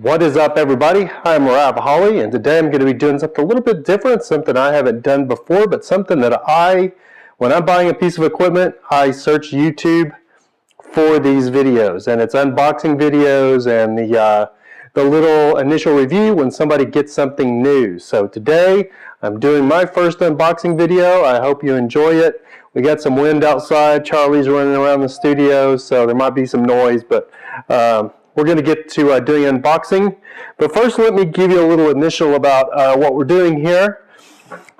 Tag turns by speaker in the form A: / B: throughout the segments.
A: What is up, everybody? I'm Rob Holly, and today I'm going to be doing something a little bit different, something I haven't done before, but something that when I'm buying a piece of equipment, I search YouTube for these videos, and it's unboxing videos and the little initial review when somebody gets something new. So today I'm doing my first unboxing video. I hope you enjoy it. We got some wind outside. Charlie's running around the studio, so there might be some noise, but we're going to get to doing unboxing. But first, let me give you a little initial about what we're doing here.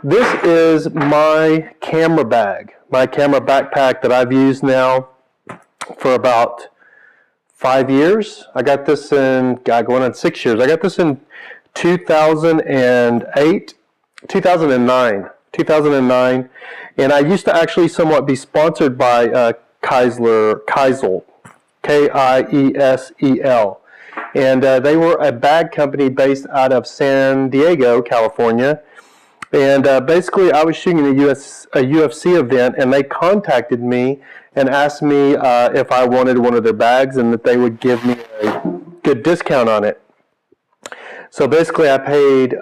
A: This is my camera bag, my camera backpack that I've used now for about 5 years. I got this in, going on 6 years. I got this in 2009, and I used to actually somewhat be sponsored by Kiesel, K-I-E-S-E-L, and they were a bag company based out of San Diego, California, and basically I was shooting a UFC event, and they contacted me and asked me if I wanted one of their bags and that they would give me a good discount on it. So basically I paid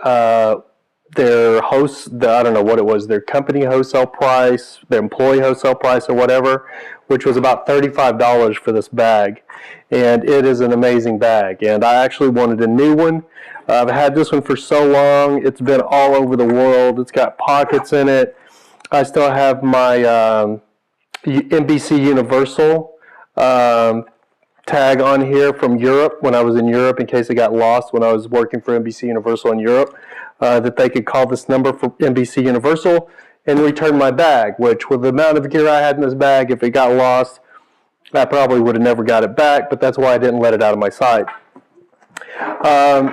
A: their host, I don't know what it was, their company wholesale price, their employee wholesale price or whatever, which was about $35 for this bag. And it is an amazing bag. And I actually wanted a new one. I've had this one for so long. It's been all over the world. It's got pockets in it. I still have my NBC Universal tag on here from Europe when I was in Europe, in case it got lost when I was working for NBC Universal in Europe, that they could call this number for NBC Universal and return my bag, which with the amount of gear I had in this bag, if it got lost, I probably would have never got it back, but that's why I didn't let it out of my sight.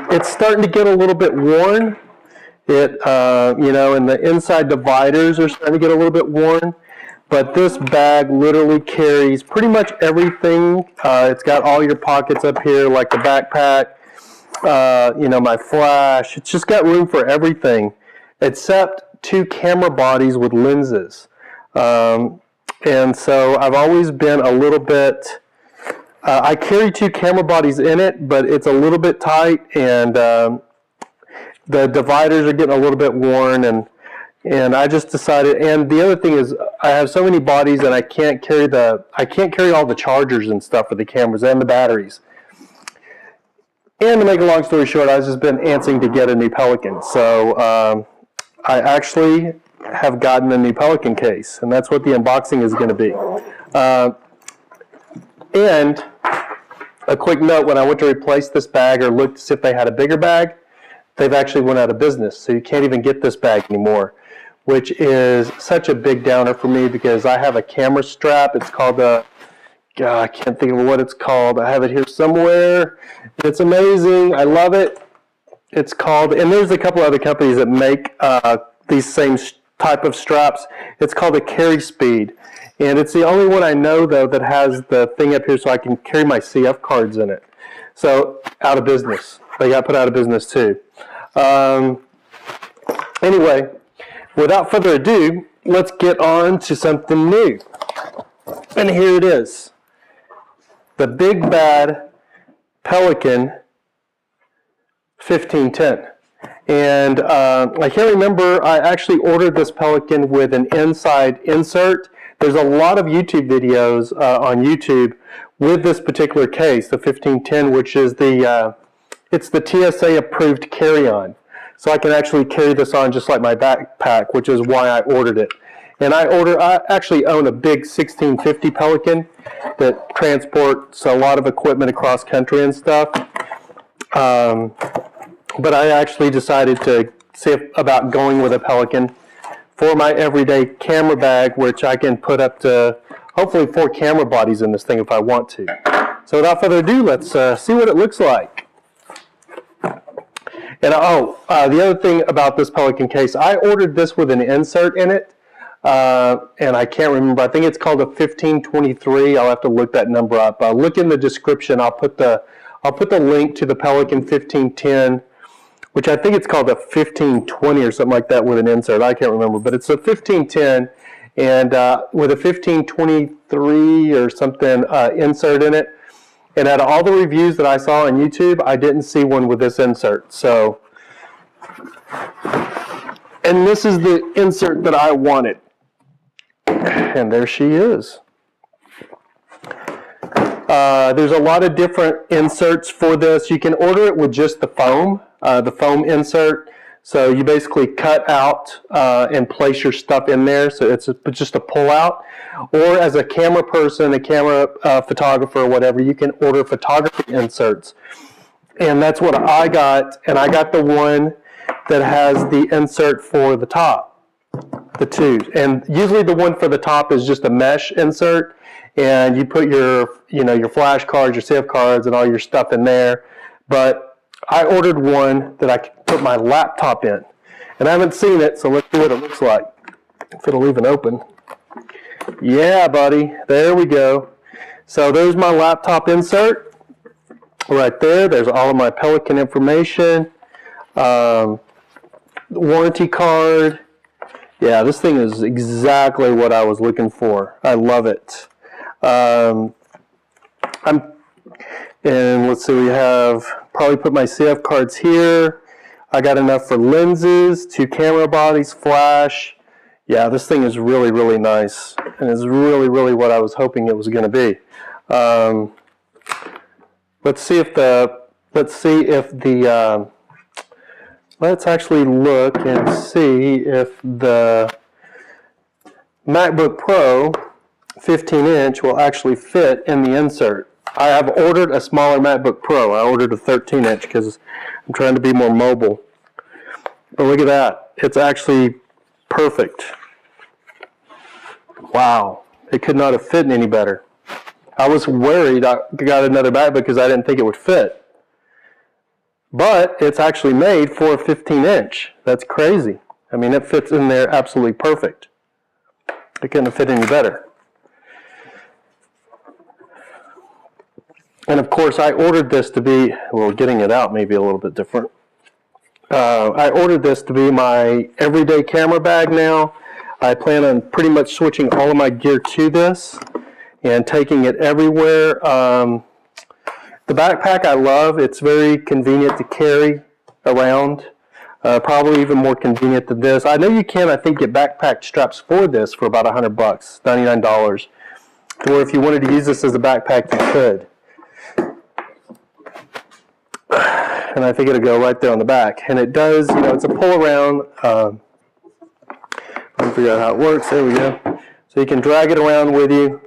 A: It's starting to get a little bit worn. And the inside dividers are starting to get a little bit worn. But this bag literally carries pretty much everything. It's got all your pockets up here, like the backpack, my flash. It's just got room for everything, except 2 camera bodies with lenses. And so I've always been a little bit, I carry 2 camera bodies in it, but it's a little bit tight, and the dividers are getting a little bit worn, and I just decided, and the other thing is I have so many bodies and I can't carry all the chargers and stuff for the cameras and the batteries. And to make a long story short, I've just been antsing to get a new Pelican. So I actually have gotten a new Pelican case, and that's what the unboxing is going to be. And a quick note, when I went to replace this bag or looked to see if they had a bigger bag, they've actually went out of business. So you can't even get this bag anymore, which is such a big downer for me because I have a camera strap. It's called I can't think of what it's called. I have it here somewhere. It's amazing. I love it. It's called, and there's a couple other companies that make these same type of straps. It's called a Carry Speed, and it's the only one I know though that has the thing up here so I can carry my CF cards in it. So out of business. They got put out of business too. Anyway, without further ado, let's get on to something new. And here it is. The big bad Pelican 1510. And I can't remember, I actually ordered this Pelican with an inside insert. There's a lot of YouTube videos on YouTube with this particular case, the 1510, which is it's the TSA approved carry-on. So I can actually carry this on just like my backpack, which is why I ordered it. And I actually own a big 1650 Pelican that transports a lot of equipment across country and stuff. But I actually decided to see about going with a Pelican for my everyday camera bag, which I can put up to hopefully 4 camera bodies in this thing if I want to. So without further ado, let's see what it looks like. And the other thing about this Pelican case, I ordered this with an insert in it, and I can't remember. I think it's called a 1523. I'll have to look that number up. Look in the description. I'll put the link to the Pelican 1510, which I think it's called a 1520 or something like that with an insert. I can't remember, but it's a 1510, and with a 1523 or something insert in it. And out of all the reviews that I saw on YouTube, I didn't see one with this insert. So, and this is the insert that I wanted. And there she is. There's a lot of different inserts for this. You can order it with just the foam insert. So you basically cut out and place your stuff in there. So it's just a pull out. Or as a camera person, a camera photographer or whatever, you can order photography inserts. And that's what I got. And I got the one that has the insert for the top, the two. And usually the one for the top is just a mesh insert. And you put your, your flash cards, your SIF cards, and all your stuff in there. But I ordered one that I could put my laptop in. And I haven't seen it, so let's see what it looks like. If it'll even open. Yeah, buddy. There we go. So there's my laptop insert. Right there. There's all of my Pelican information. Warranty card. Yeah, this thing is exactly what I was looking for. I love it. And let's see, we have probably put my CF cards here. I got enough for lenses, 2 camera bodies, flash. Yeah, this thing is really, really nice, and it's really, really what I was hoping it was going to be. Let's actually look and see if the MacBook Pro 15-inch will actually fit in the insert. I have ordered a smaller MacBook Pro. I ordered a 13-inch because I'm trying to be more mobile. But look at that. It's actually perfect. Wow. It could not have fit any better. I was worried I got another MacBook because I didn't think it would fit. But it's actually made for a 15-inch. That's crazy. I mean, it fits in there absolutely perfect. It couldn't have fit any better. And of course, I ordered this to be, well, getting it out may be a little bit different. I ordered this to be my everyday camera bag now. I plan on pretty much switching all of my gear to this and taking it everywhere. The backpack I love. It's very convenient to carry around. Probably even more convenient than this. I know you can, I think, get backpack straps for this for about $100, $99. Or if you wanted to use this as a backpack, you could. And I think it'll go right there on the back. And it does, it's a pull around. Let me figure out how it works. There we go. So you can drag it around with you.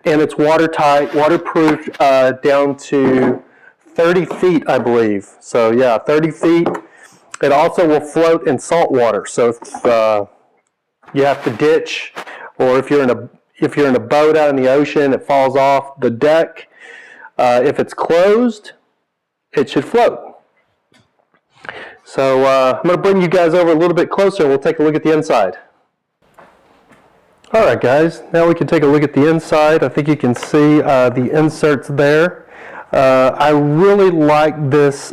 A: And it's watertight, waterproof down to 30 feet, I believe. So yeah, 30 feet. It also will float in salt water. So if you have to ditch, or if you're in a boat out in the ocean, it falls off the deck. If it's closed, it should float. So I'm going to bring you guys over a little bit closer and we'll take a look at the inside. Alright guys, now we can take a look at the inside. I think you can see the inserts there. I really like this,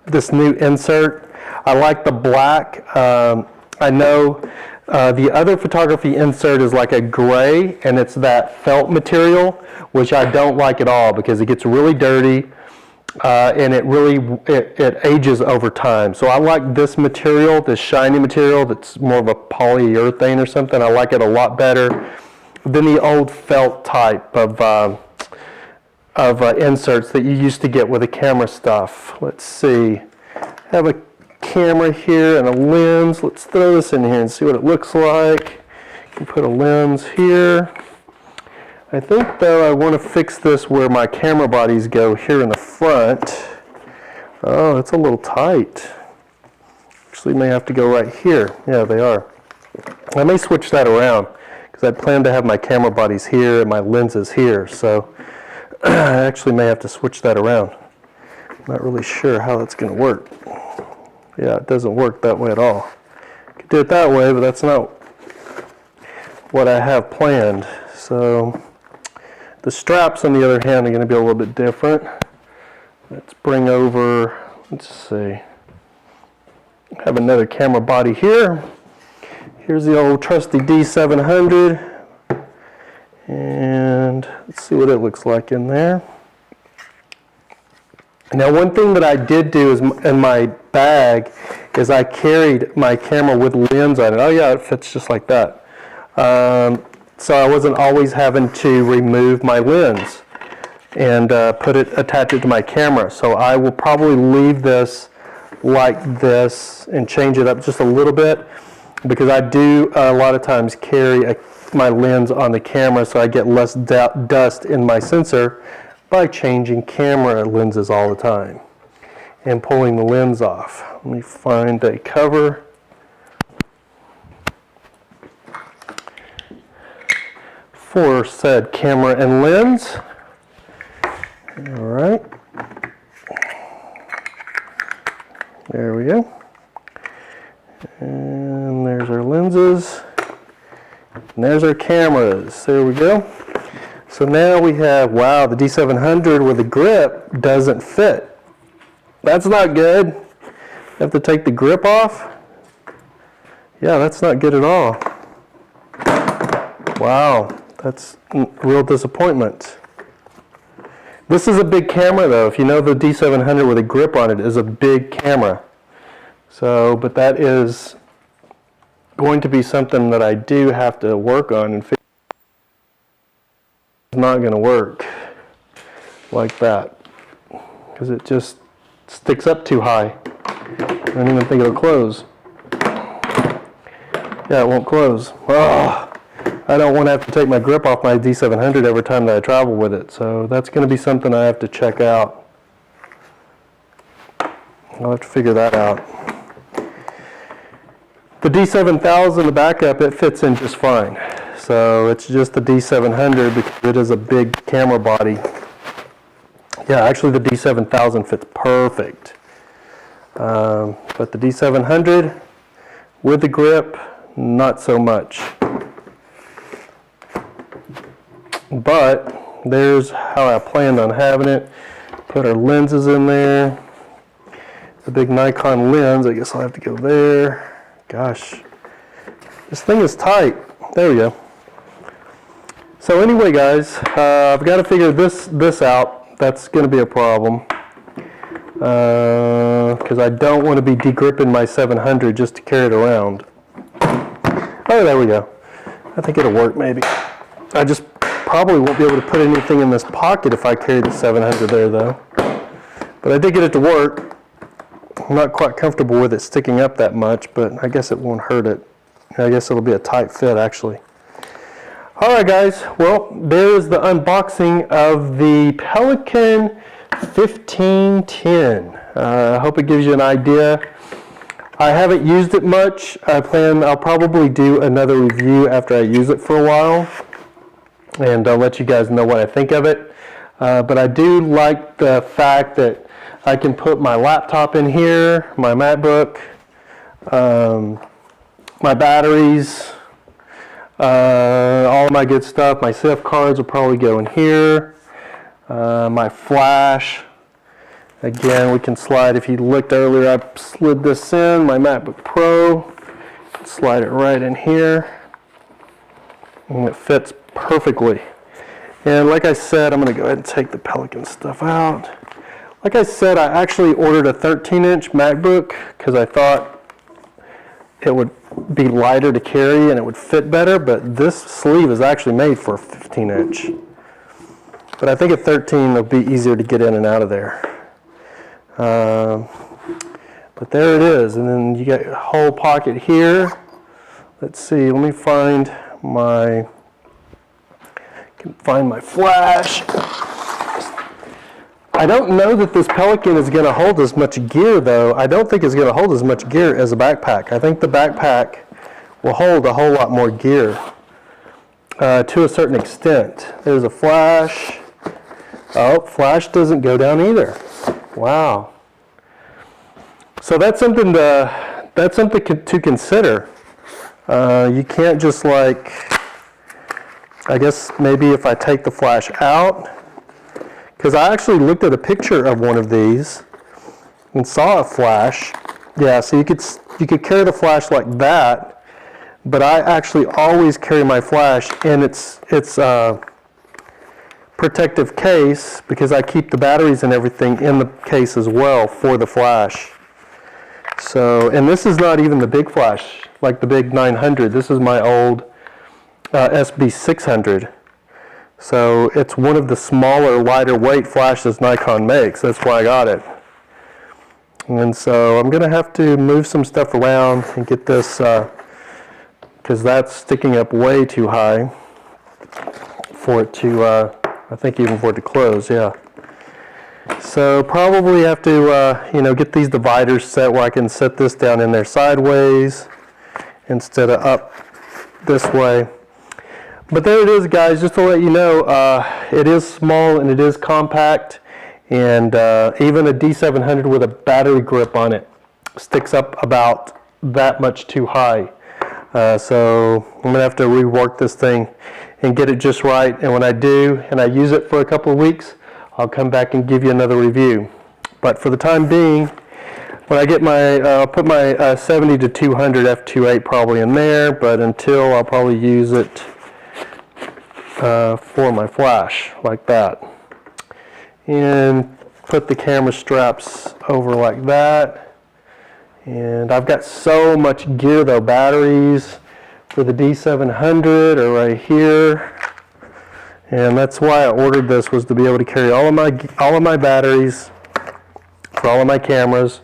A: this new insert. I like the black. I know the other photography insert is like a gray, and it's that felt material, which I don't like at all because it gets really dirty and it ages over time. So I like this material, this shiny material that's more of a polyurethane or something. I like it a lot better than the old felt type of inserts that you used to get with the camera stuff. Let's see. I have a camera here and a lens. Let's throw this in here and see what it looks like. You can put a lens here. I think though I want to fix this where my camera bodies go here in the front. Oh, it's a little tight. Actually may have to go right here. Yeah, they are. I may switch that around because I plan to have my camera bodies here and my lenses here. So I actually may have to switch that around. I'm not really sure how that's going to work. Yeah, it doesn't work that way at all. Could do it that way, but that's not what I have planned. So the straps, on the other hand, are going to be a little bit different. Let's bring over, let's see. I have another camera body here. Here's the old trusty D700. And Let's see what it looks like in there. Now, one thing that I did do is in my bag is I carried my camera with lens on it. Oh yeah, it fits just like that. So I wasn't always having to remove my lens and attach it to my camera. So I will probably leave this like this and change it up just a little bit, because I do a lot of times carry my lens on the camera, so I get less dust in my sensor by changing camera lenses all the time and pulling the lens off. Let me find a cover. For said camera and lens. All right. There we go. And there's our lenses. And there's our cameras. There we go. So now we have, wow, the D700 with the grip doesn't fit. That's not good. You have to take the grip off. Yeah, that's not good at all. Wow, that's a real disappointment. This is a big camera though. If you know, the D700 with a grip on it is a big camera. So, but that is going to be something that I do have to work on and figure. It's not going to work like that because it just sticks up too high. I don't even think it'll close. Yeah, it won't close. Oh, I don't want to have to take my grip off my D700 every time that I travel with it. So that's going to be something I have to check out. I'll have to figure that out. The D7000, the backup, it fits in just fine. So it's just the D700 because it is a big camera body. Yeah, actually the D7000 fits perfect. But the D700 with the grip, not so much. But there's how I planned on having it. Put our lenses in there. The big Nikon lens, I guess I'll have to go there. Gosh, this thing is tight. There we go. So anyway, guys, I've got to figure this out. That's going to be a problem because I don't want to be degripping my 700 just to carry it around. Oh, there we go. I think it'll work maybe. I just probably won't be able to put anything in this pocket if I carry the 700 there though. But I did get it to work. I'm not quite comfortable with it sticking up that much, but I guess it won't hurt it. I guess it'll be a tight fit actually. Alright guys, well there's the unboxing of the Pelican 1510. I hope it gives you an idea. I haven't used it much. I'll probably do another review after I use it for a while, and I'll let you guys know what I think of it. But I do like the fact that I can put my laptop in here, my MacBook, my batteries, all of my good stuff. My SIF cards will probably go in here. My flash. Again, we can slide. If you looked earlier, I slid this in. My MacBook Pro. Slide it right in here. And it fits perfectly. And like I said, I'm going to go ahead and take the Pelican stuff out. Like I said, I actually ordered a 13-inch MacBook because I thought it would be lighter to carry and it would fit better, but this sleeve is actually made for a 15-inch. But I think a 13 will be easier to get in and out of there. But there it is, and then you got a whole pocket here. Let's see, let me find my flash. I don't know that this Pelican is going to hold as much gear though. I don't think it's going to hold as much gear as a backpack. I think the backpack will hold a whole lot more gear to a certain extent. There's a flash. Oh, flash doesn't go down either. Wow. So that's something to consider. You can't just like, I guess maybe if I take the flash out, because I actually looked at a picture of one of these and saw a flash. Yeah, so you could carry the flash like that, but I actually always carry my flash in its protective case because I keep the batteries and everything in the case as well for the flash. So, and this is not even the big flash, like the big 900. This is my old SB600. So it's one of the smaller, lighter weight flashes Nikon makes. That's why I got it. And so I'm going to have to move some stuff around and get this, because that's sticking up way too high for it to, I think even for it to close, yeah. So probably have to, you know, get these dividers set where I can set this down in there sideways instead of up this way. But there it is, guys, just to let you know, it is small and it is compact, and even a D700 with a battery grip on it sticks up about that much too high. So I'm going to have to rework this thing and get it just right, and when I do, and I use it for a couple of weeks, I'll come back and give you another review. But for the time being, when I get my, I'll put my 70 to 200 f2.8 probably in there, but until I'll probably use it for my flash, like that. And put the camera straps over like that. And I've got so much gear though, batteries for the D700 are right here. And that's why I ordered this, was to be able to carry all of my batteries for all of my cameras.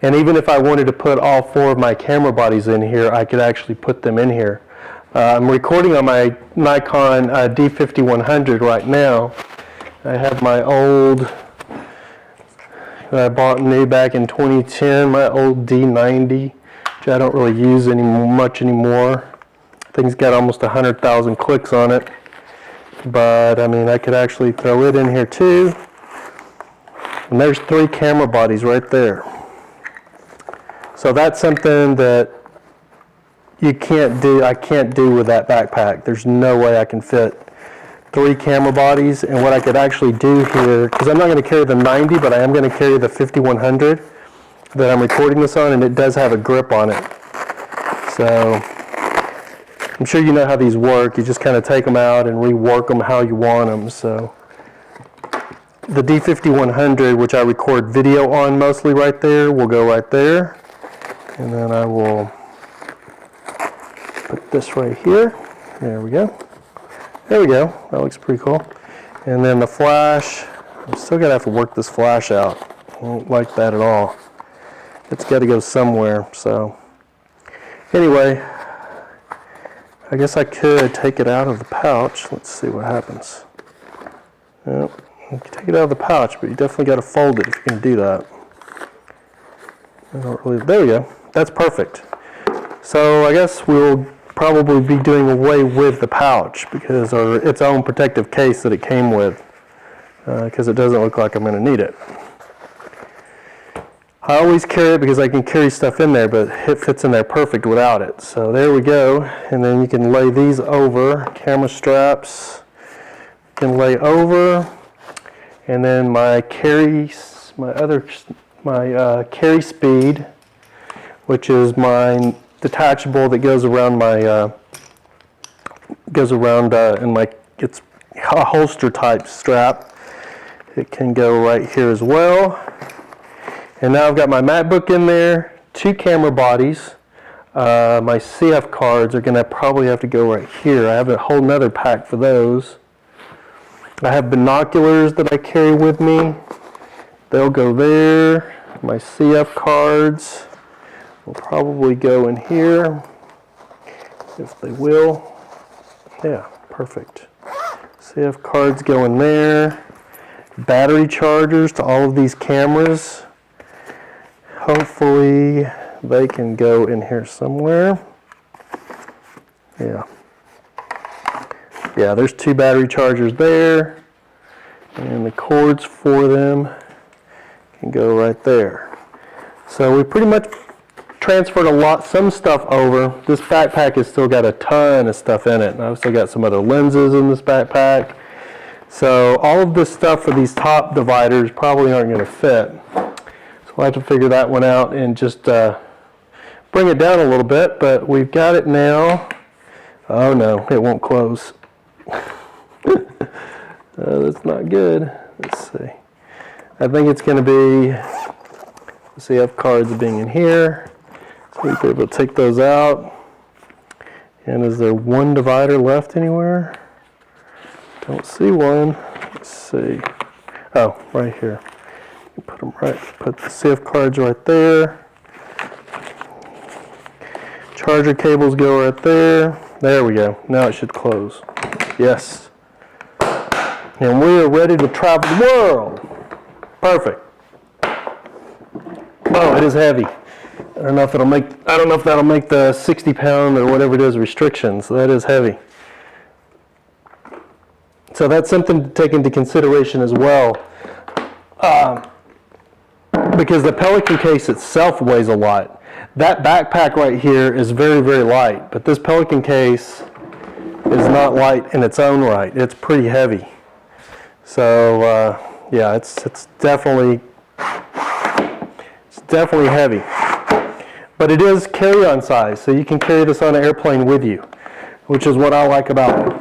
A: And even if I wanted to put all 4 of my camera bodies in here, I could actually put them in here. I'm recording on my Nikon D5100 right now. I have my old, that I bought new back in 2010, my old D90, which I don't really use much anymore. Thing's got almost 100,000 clicks on it. But I mean, I could actually throw it in here too. And there's 3 camera bodies right there. So that's something that you can't do, I can't do with that backpack. There's no way I can fit 3 camera bodies. And what I could actually do here, because I'm not going to carry the 90, but I am going to carry the 5100 that I'm recording this on, and it does have a grip on it. So I'm sure you know how these work. You just kind of take them out and rework them how you want them. So the D5100, which I record video on mostly right there, will go right there. And then I will put this right here. There we go. There we go. That looks pretty cool. And then the flash, I'm still going to have to work this flash out. I don't like that at all. It's got to go somewhere. So anyway, I guess I could take it out of the pouch. Let's see what happens. Well, you can take it out of the pouch, but you definitely got to fold it if you can do that. I don't really, there we go. That's perfect. So I guess we'll probably be doing away with the pouch because, or its own protective case that it came with, because it doesn't look like I'm going to need it. I always carry it because I can carry stuff in there, but it fits in there perfect without it. So there we go. And then you can lay these over, camera straps, you can lay over, and then my carry speed, which is my detachable that goes around my in my, it's a holster type strap. It can go right here as well. And now I've got my MacBook in there, 2 camera bodies. My CF cards are going to probably have to go right here. I have a whole nother pack for those. I have binoculars that I carry with me. They'll go there. My CF cards will probably go in here, if they will. Yeah, perfect. CF cards go in there. Battery chargers to all of these cameras. Hopefully they can go in here somewhere. Yeah. Yeah, there's 2 battery chargers there. And the cords for them can go right there. So we pretty much transferred some stuff over. This backpack has still got a ton of stuff in it. And I've still got some other lenses in this backpack. So all of this stuff for these top dividers probably aren't going to fit. So we'll have to figure that one out and just bring it down a little bit. But we've got it now. Oh no, it won't close. That's not good. Let's see. I think it's going to be, let's see, F cards being in here. So we'll be able to take those out. And is there one divider left anywhere? Don't see one. Let's see. Oh, right here. Put them right. Put the CF cards right there. Charger cables go right there. There we go. Now it should close. Yes. And we are ready to travel the world. Perfect. Oh, it is heavy. I don't know if that'll make the 60-pound or whatever it is restrictions. That is heavy. So that's something to take into consideration as well. Because the Pelican case itself weighs a lot. That backpack right here is very, very light, but this Pelican case is not light in its own right. It's pretty heavy. So yeah, it's definitely heavy. But it is carry-on size, so you can carry this on an airplane with you, which is what I like about it.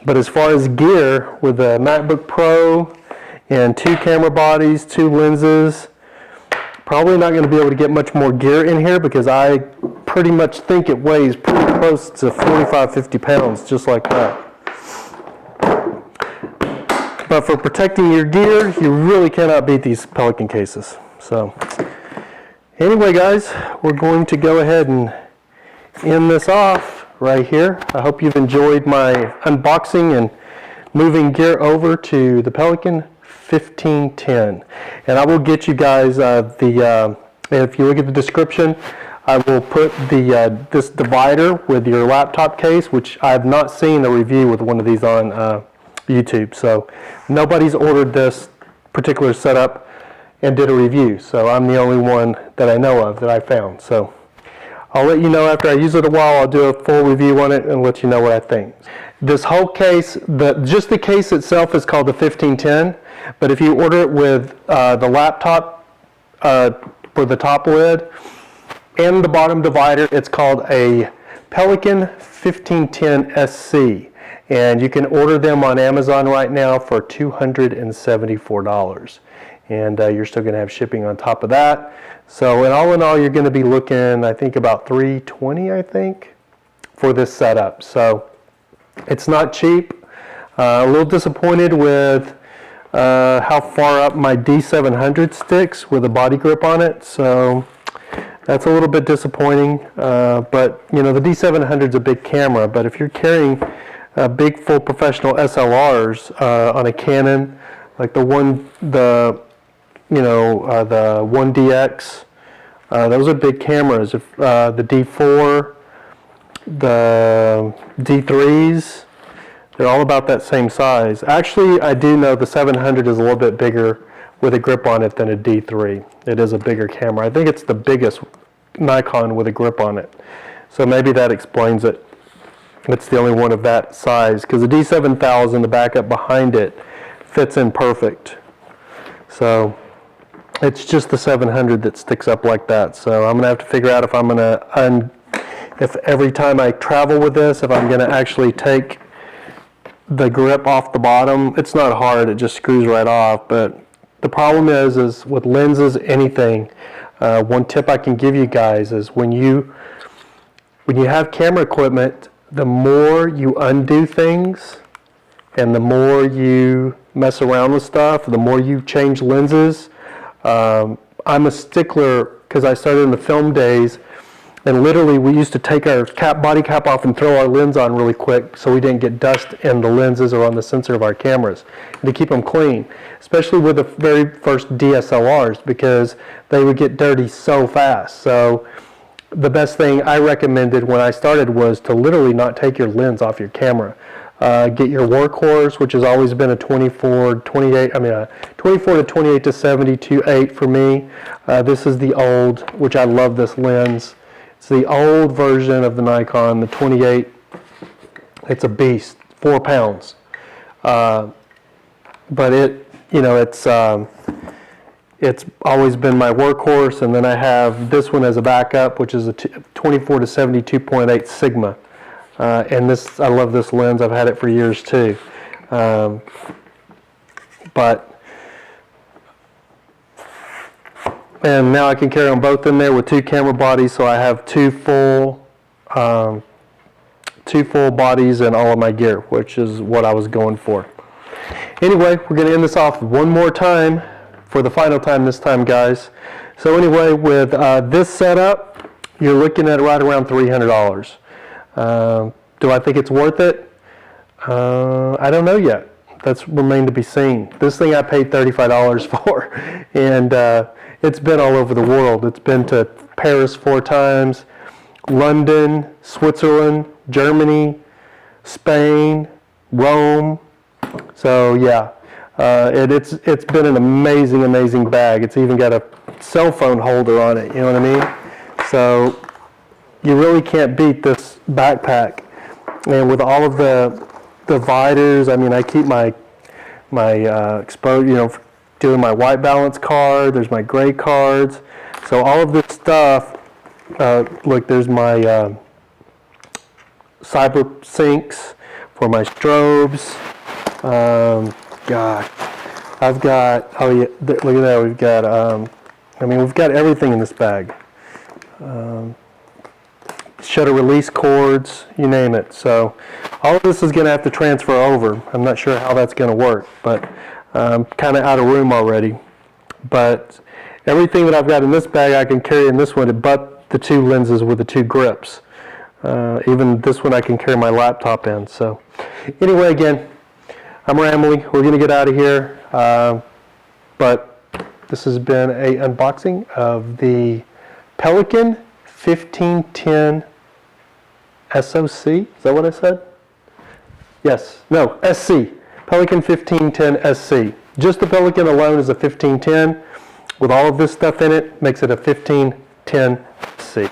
A: But as far as gear, with the MacBook Pro and 2 camera bodies, 2 lenses, probably not going to be able to get much more gear in here because I pretty much think it weighs pretty close to 45, 50 pounds, just like that. But for protecting your gear, you really cannot beat these Pelican cases. So anyway, guys, we're going to go ahead and end this off right here. I hope you've enjoyed my unboxing and moving gear over to the Pelican 1510. And I will get you guys if you look at the description, I will put this divider with your laptop case, which I have not seen a review with one of these on YouTube. So nobody's ordered this particular setup and did a review. So I'm the only one that I know of that I found. So I'll let you know after I use it a while. I'll do a full review on it and let you know what I think. This whole case, just the case itself is called the 1510, but if you order it with the laptop for the top lid and the bottom divider, it's called a Pelican1510sc, and you can order them on Amazon right now for $274, and you're still going to have shipping on top of that. So in all, you're going to be looking, I think, about $320, I think, for this setup. So it's not cheap. A little disappointed with how far up my D700 sticks with a body grip on it. So that's a little bit disappointing. But you know, the D700 is a big camera. But if you're carrying big full professional SLRs on a Canon, like the 1DX, those are big cameras. If the D4, the D3s, they're all about that same size. Actually, I do know the 700 is a little bit bigger with a grip on it than a D3. It is a bigger camera. I think it's the biggest Nikon with a grip on it. So maybe that explains it. It's the only one of that size, because the D7000, the backup behind it, fits in perfect. So it's just the 700 that sticks up like that. So I'm going to have to figure out if I'm going to, if every time I travel with this, if I'm going to actually take the grip off the bottom. It's not hard, it just screws right off. But the problem is with lenses, anything, one tip I can give you guys is when you have camera equipment, the more you undo things and the more you mess around with stuff, the more you change lenses. I'm a stickler because I started in the film days, and literally we used to take our body cap off and throw our lens on really quick so we didn't get dust in the lenses or on the sensor of our cameras, and to keep them clean, especially with the very first DSLRs, because they would get dirty so fast. So the best thing I recommended when I started was to literally not take your lens off your camera. Get your workhorse, which has always been a 24 to 28 to 72.8 for me. This is the old, which I love this lens. It's the old version of the Nikon, the 28. It's a beast, 4 pounds. But it's always been my workhorse, and then I have this one as a backup, which is a 24 to 72.8 Sigma. And this, I love this lens. I've had it for years too. And now I can carry them both in there with 2 camera bodies, so I have 2 full bodies in all of my gear, which is what I was going for. Anyway, we're going to end this off one more time for the final time this time, guys. So anyway, with this setup, you're looking at right around $300. Do I think it's worth it? I don't know yet. That's remained to be seen. This thing I paid $35 for, and it's been all over the world. It's been to Paris 4 times, London, Switzerland, Germany, Spain, Rome. So yeah, it's been an amazing bag. It's even got a cell phone holder on it. You know what I mean? So you really can't beat this backpack. And with all of the dividers, I mean, I keep my exposure, you know, doing my white balance card. There's my gray cards. So all of this stuff. Look, there's my cyber sinks for my strobes. God, I've got, oh yeah, look at that, we've got, I mean, we've got everything in this bag. Shutter release cords, you name it. So all of this is going to have to transfer over. I'm not sure how that's going to work, but I'm kind of out of room already. But everything that I've got in this bag I can carry in this one, but the 2 lenses with the 2 grips. Even this one I can carry my laptop in. So anyway, again, I'm rambling. We're going to get out of here. But this has been an unboxing of the Pelican1510 SoC. Is that what I said? Yes. No, SC. Pelican1510sc. Just the Pelican alone is a 1510. With all of this stuff in it, makes it a 1510sc.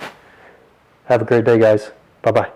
A: Have a great day, guys. Bye-bye.